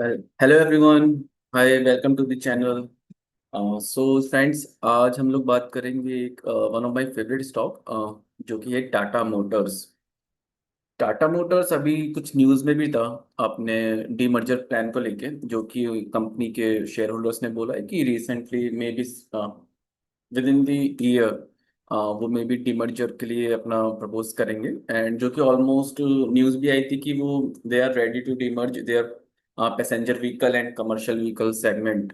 Hello everyone. Hi, welcome to the channel. So friends, आज हम लोग बात करेंगे एक one of my favourite stock, जो कि है टाटा मोटर्स। टाटा मोटर्स अभी कुछ न्यूज़ में भी था अपने डीमर्जर प्लान को लेके, जो कि कंपनी के शेयर होल्डर्स ने बोला है कि recently may be with in the year वो मे बी डीमर्जर के लिए अपना प्रपोज करेंगे। एंड जो कि ऑलमोस्ट न्यूज़ भी आई थी कि वो they are ready to demerge their passenger vehicle and commercial vehicle segment.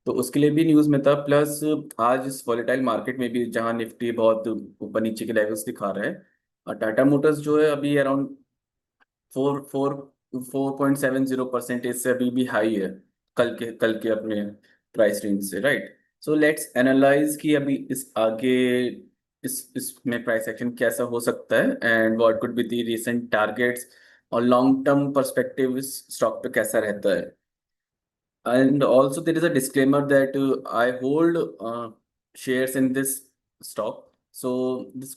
तो उसके लिए भी न्यूज़ में था। प्लस आज इस वॉलेटाइल मार्केट में भी जहां निफ्टी बहुत ऊपर नीचे के लेवल्स दिखा रहा है, और टाटा मोटर्स जो है अभी अराउंड 4.70% से अभी भी हाई है कल के अपने प्राइस रेंज से, राइट। सो लेट्स एनालाइज कि अभी इस आगे इसमें प्राइस एक्शन कैसा हो सकता है, and what could be the recent targets, और लॉन्ग टर्म पर्सपेक्टिव इस स्टॉक पे कैसा रहता है। And also, there is a disclaimer that I hold shares in this stock, so this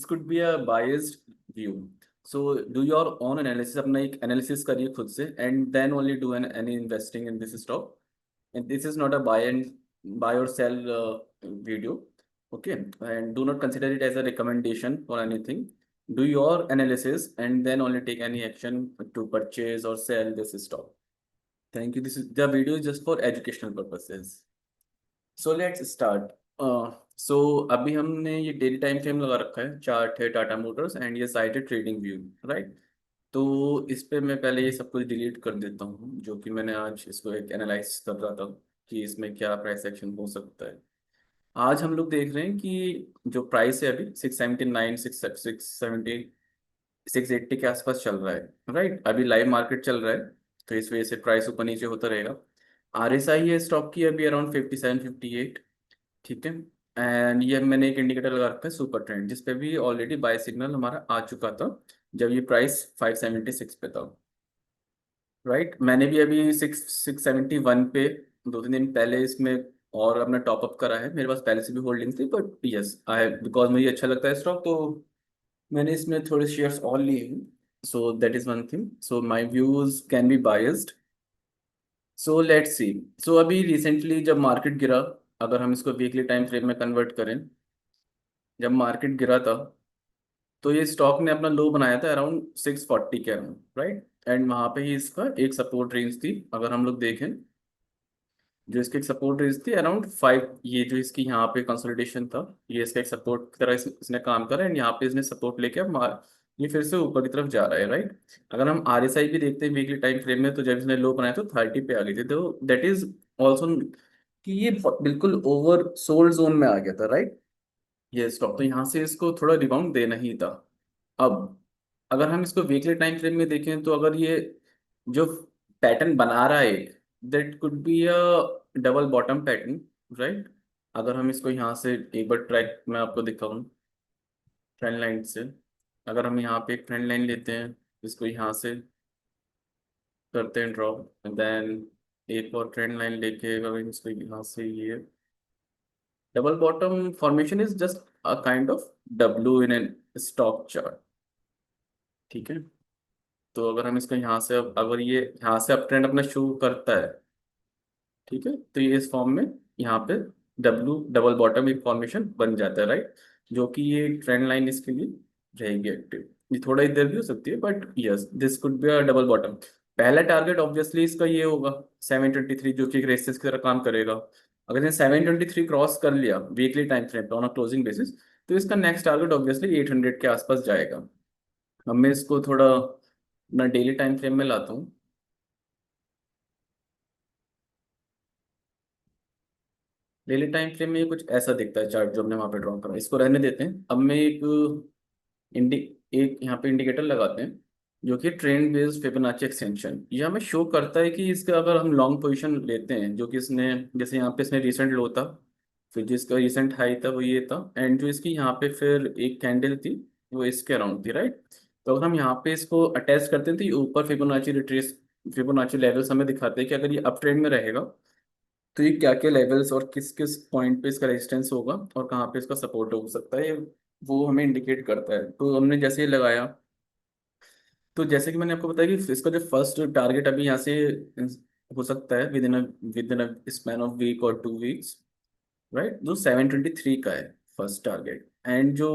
could be a biased view. So do your own analysis, अपना एक analysis करिए खुद से, and then only do any investing in this stock. And this is not a buy or sell video, okay? And do not consider it as a recommendation or anything. Do your analysis and then only take any action to purchase or sell this stock. Thank you. This is the video is just for educational purposes. So let's start. सो अभी हमने ये daily time frame लगा रखा है, chart है Tata Motors and ये site है trading view, right. तो इस पे मैं पहले ये सब कुछ डिलीट कर देता हूँ, जो कि मैंने आज इसको एक एनालाइज कर रहा था कि इसमें क्या प्राइस एक्शन हो सकता है। आज हम लोग देख रहे हैं कि जो प्राइस है अभी 679, 680 के आसपास चल रहा है, राइट। अभी लाइव मार्केट चल रहा है, तो इस वजह से प्राइस ऊपर नीचे होता रहेगा। RSI है स्टॉक की अभी अराउंड 57-58, ठीक है। एंड ये मैंने एक इंडिकेटर लगा रखा है सुपर ट्रेंड, जिस पे भी ऑलरेडी बाय सिग्नल हमारा आ चुका था जब ये प्राइस 576 पे था, राइट। मैंने भी अभी 671 पे 2-3 दिन पहले इसमें और अपना टॉपअप करा है। मेरे पास पहले से भी होल्डिंग थी, बट यस आई बिकॉज मुझे अच्छा लगता है स्टॉक, तो मैंने इसमें थोड़े शेयर्स और लिए हैं। So that is one thing, so my views can be biased. So let's see. So अभी रिसेंटली जब मार्केट गिरा, अगर हम इसको वीकली टाइम फ्रेम में कन्वर्ट करें, जब मार्केट गिरा था तो ये स्टॉक ने अपना लो बनाया था अराउंड 640 के अराउंड, राइट। एंड वहां पे ही इसका एक सपोर्ट रेंज थी, अगर हम लोग देखें, जो इसकी एक सपोर्ट रेंज थी अराउंड 5। ये जो इसकी यहाँ पे कंसोलिडेशन था, ये इसका एक सपोर्ट की तरह इसने काम करा, एंड यहाँ पे इसने सपोर्ट लेके अब ये फिर से ऊपर की तरफ जा रहा है, राइट। अगर हम RSI भी देखते हैं वीकली टाइम फ्रेम में, तो जब इसने लो बनाया तो 30 पे आ गई थी, तो दैट इज ऑल्सो कि ये बिल्कुल ओवर सोल्ड जोन में आ गया था, राइट। ये स्टॉक तो यहाँ से इसको थोड़ा रिबाउंड देना ही था। अब अगर हम इसको वीकली टाइम फ्रेम में देखें, तो अगर ये जो पैटर्न बना रहा है, that could be a double bottom pattern, right. अगर हम इसको यहाँ से एक बार ट्रैक में आपको दिखाऊं ट्रेंड लाइन से, अगर हम यहाँ पे एक ट्रेंड लाइन लेते हैं, इसको यहाँ से करते हैं ड्रॉप, देन एक और ट्रेंड लाइन लेके अगर इसको यहाँ से, ये double bottom formation is just a kind of W in an stock chart, ठीक है। तो अगर हम इसको यहाँ से अगर ये यहाँ से अप ट्रेंड अपना शुरू करता है, ठीक है, तो ये इस फॉर्म में यहाँ पे W डबल बॉटम एक फॉर्मेशन बन जाता है, राइट। जो कि ये ट्रेंड लाइन इसके लिए रहेगी एक्टिव। ये थोड़ा इधर भी हो सकती है, but yes this could be a double bottom. पहला टारगेट ऑब्वियसली इसका ये होगा 723, जो कि एक रेसिस की तरह काम करेगा। अगर इसने 723 क्रॉस कर लिया वीकली टाइम फ्रेम पे ऑन अ क्लोजिंग बेसिस, तो इसका नेक्स्ट टारगेट ऑब्वियसली 800 के आसपास जाएगा। अब मैं इसको थोड़ा अपना डेली टाइम फ्रेम में लाता हूँ। डेली टाइम फ्रेम में ये कुछ ऐसा दिखता है चार्ट, जो हमने वहां पे ड्रॉ करा। इसको रहने देते हैं। अब मैं इंडि एक यहाँ पे इंडिकेटर लगाते हैं, जो कि ट्रेंड बेस्ड फिबोनाची एक्सटेंशन। ये हमें शो करता है कि इसका अगर हम लॉन्ग पोजीशन लेते हैं, जो कि इसने जैसे यहाँ पे इसने रिसेंट लो था, फिर जो इसका रिसेंट हाई था वो ये था, एंड जो इसकी यहाँ पे फिर एक कैंडल थी वो इसके अराउंड थी, राइट। तो अगर हम यहाँ पे इसको अटैच करते हैं, तो ये ऊपर फिबोनाची रिट्रेस फिबोनाची लेवल्स हमें दिखाते हैं कि अगर ये अप ट्रेंड में रहेगा तो ये क्या क्या लेवल्स और किस किस पॉइंट पे इसका रेजिस्टेंस होगा और कहाँ पे इसका सपोर्ट हो सकता है, वो हमें इंडिकेट करता है। तो हमने जैसे ही लगाया, तो जैसे कि मैंने आपको बताया कि इसका जो फर्स्ट टारगेट अभी यहाँ से हो सकता है within span of week और 2 वीक्स, राइट, जो 723 का है फर्स्ट टारगेट। एंड जो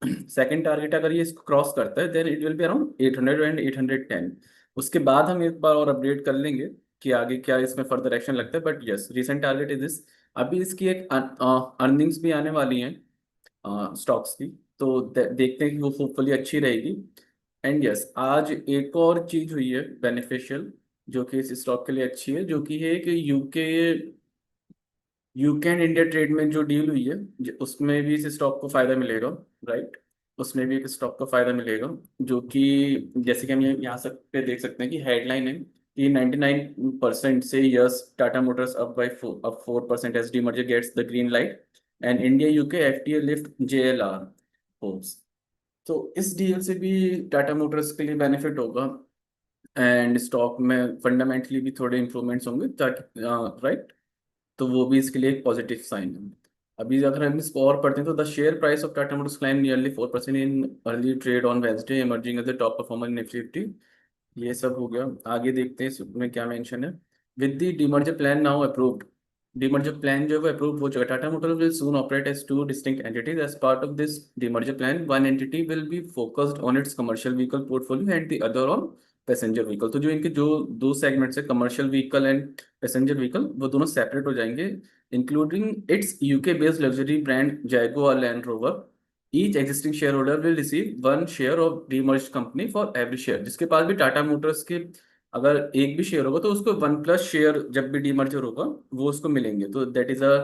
सेकंड टारगेट अगर ये इसको क्रॉस करता है then it will be around 800 and 810। उसके बाद हम एक बार और अपडेट कर लेंगे कि आगे क्या इसमें फर्दर एक्शन लगता है, but yes recent target is this. अभी इसकी एक अर्निंग्स भी आने वाली हैं स्टॉक्स की, तो देखते हैं कि वो होपफुली अच्छी रहेगी। एंड यस आज एक और चीज हुई है बेनिफिशियल जो कि इस स्टॉक के लिए अच्छी है, जो कि है कि यूके एंड इंडिया ट्रेड में जो डील हुई है उसमें भी इस स्टॉक को फायदा मिलेगा, राइट। उसमें भी एक स्टॉक को फायदा मिलेगा, जो कि जैसे कि हम यहाँ सब पे देख सकते हैं कि हेडलाइन है कि 99% से yes Tata Motors up by up 4% as demerger gets the green light and India UK FTA lift JLR hopes. तो इस डील से भी टाटा मोटर्स के लिए बेनिफिट होगा एंड स्टॉक में फंडामेंटली भी थोड़े इंप्रूवमेंट्स होंगे ताकि, राइट। तो वो भी इसके लिए एक पॉजिटिव साइन है। अभी अगर हम इसको और पढ़ते हैं तो the share price of Tata Motors climb nearly 4% in early trade on Wednesday emerging as the top performer in Nifty 50। ये सब हो गया। आगे देखते हैं इसमें क्या मेंशन है। With the demerger plan now approved, demerger plan जो है वो अप्रूव हो चुका है। Tata Motors will soon operate as two distinct entities as part of this demerger plan. One entity will be focused on its commercial vehicle portfolio and the other on passenger vehicle. तो जो इनके जो दो segments है commercial vehicle and passenger vehicle, वो दोनों separate हो जाएंगे, including its UK based luxury brand Jaguar land rover. Each existing share holder will receive 1 share of demerge company for every share. जिसके पास भी टाटा मोटर्स के अगर एक भी शेयर होगा तो उसको 1+ शेयर जब भी डीमर्जर होगा वो उसको मिलेंगे। तो that is a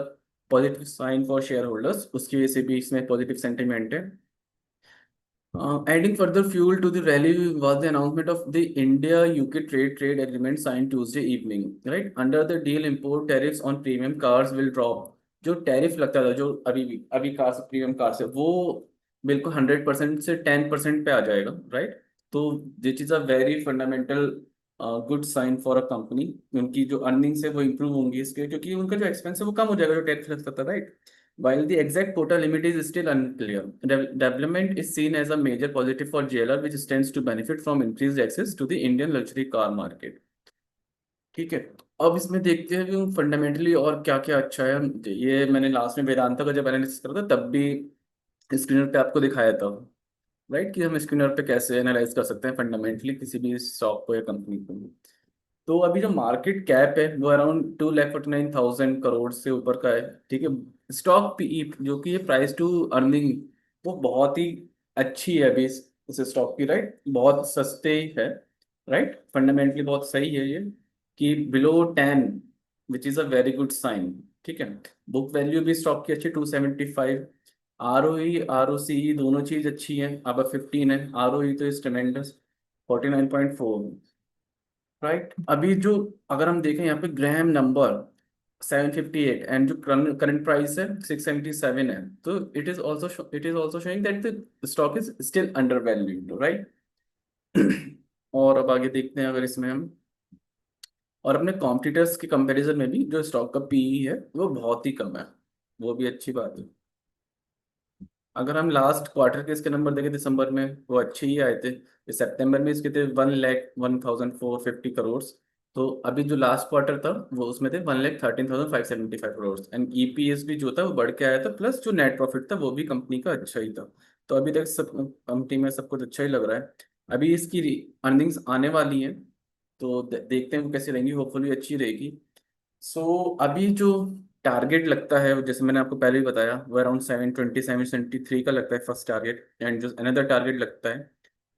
positive sign for share holders, उसकी वजह से भी इसमें पॉजिटिव सेंटिमेंट है। Adding further fuel to the rally was the announcement of the India-UK trade agreement signed Tuesday evening. Right, under the deal, import tariffs on premium cars will drop. जो tariff लगता था जो अभी cars premium cars है वो बिल्कुल 100% से 10% पे आ जाएगा, राइट। तो this is a very fundamental good sign for a company. उनकी जो अर्निंग्स है वो इंप्रूव होंगी इसके, क्योंकि उनका जो एक्सपेंस है वो कम हो जाएगा जो टैरिफ लगता था, right. While the exact quota limit is still unclear, development is seen as a major positive for JLR, which stands to benefit from increased access to the Indian luxury car market. ठीक है। अब इसमें देखते हैं कि fundamentally और क्या क्या अच्छा है। ये मैंने लास्ट में वेदांता का जब एनालिसिस करा था तब भी स्क्रीनर पे आपको दिखाया था, राइट, कि हम स्क्रीनर पे कैसे एनालाइज कर सकते हैं फंडामेंटली किसी भी स्टॉक को या कंपनी को। तो अभी जो मार्केट कैप है वो अराउंड 2,49,000 करोड़ से ऊपर का है, ठीक है। स्टॉक पीई जो कि ये प्राइस टू अर्निंग वो बहुत ही अच्छी है अभी इस स्टॉक की, राइट, बहुत सस्ते है, राइट, फंडामेंटली बहुत सही है ये कि below 10, which is a very good sign, ठीक है। बुक वैल्यू भी स्टॉक की अच्छी 275। R O E R O सी ई दोनों चीज अच्छी है, अब 15 है। आर ओ ई तो इज ट्रेमेंडस 49.4, राइट। अभी जो अगर हम देखें यहाँ पे ग्रैम नंबर 758 एंड जो करंट प्राइस है 677 है, तो it is also showing that the stock is still under valued, right. और अब आगे देखते हैं अगर इसमें हम और अपने कॉम्पिटिटर्स के कंपैरिजन में भी जो स्टॉक का पीई है वो बहुत ही कम है, वो भी अच्छी बात है। अगर हम लास्ट क्वार्टर के इसके नंबर देखें दिसंबर में वो अच्छे ही आए थे। इस सितंबर में इसके थे 1,01,450 करोड़। तो अभी जो लास्ट क्वार्टर था वो उसमें थे 1,13,575 करोड़ एंड ईपीएस भी जो था वो बढ़ के आया था, प्लस जो नेट प्रॉफिट था वो भी कंपनी का अच्छा ही था। तो अभी तक सब कंपनी में सब कुछ अच्छा ही लग रहा है। अभी इसकी अर्निंग्स आने वाली हैं तो देखते हैं वो कैसी रहेंगी, होपफुली अच्छी रहेगी। सो अभी जो टारगेट लगता है जैसे मैंने आपको पहले ही बताया वो अराउंड 727-773 का लगता है फर्स्ट टारगेट। एंड जो अनदर टारगेट लगता है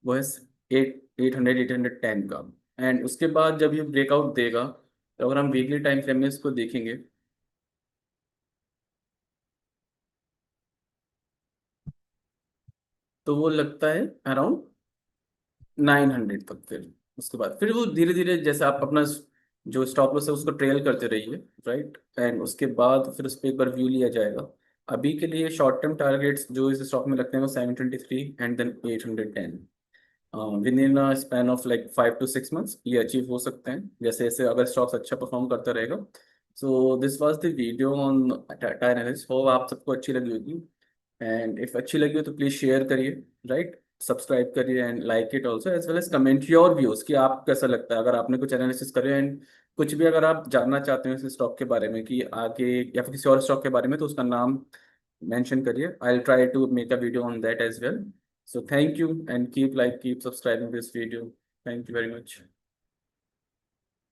वो है 800-810 का। एंड उसके बाद जब ये ब्रेकआउट देगा तो अगर हम वीकली टाइम फ्रेम में इसको देखेंगे तो वो लगता है अराउंड 900 तक। फिर उसके बाद फिर वो धीरे धीरे जैसे आप अपना जो स्टॉप लॉस है उसको ट्रेल करते रहिए, राइट। एंड उसके बाद फिर उस पर एक बार व्यू लिया जाएगा। अभी के लिए शॉर्ट टर्म टारगेट्स जो इस स्टॉक में लगते हैं वो 723 and then 810 within span of like 5 to 6 months ये अचीव हो सकते हैं जैसे जैसे अगर स्टॉक्स अच्छा परफॉर्म करता रहेगा। So this was the video on Tata analysis. Hope आप सबको अच्छी लगी होगी एंड इफ अच्छी लगी हो तो प्लीज़ शेयर करिए, राइट। सब्सक्राइब करिए and like it also as well as comment your views कि आप कैसा लगता है, अगर आपने कुछ एनालिसिस करे एंड कुछ भी अगर आप जानना चाहते हो इस स्टॉक के बारे में कि आगे या फिर किसी और स्टॉक के बारे में, तो उसका नाम मेंशन करिए. I will try to make a video on that as well. So thank you and keep like keep subscribing this video. Thank you very much.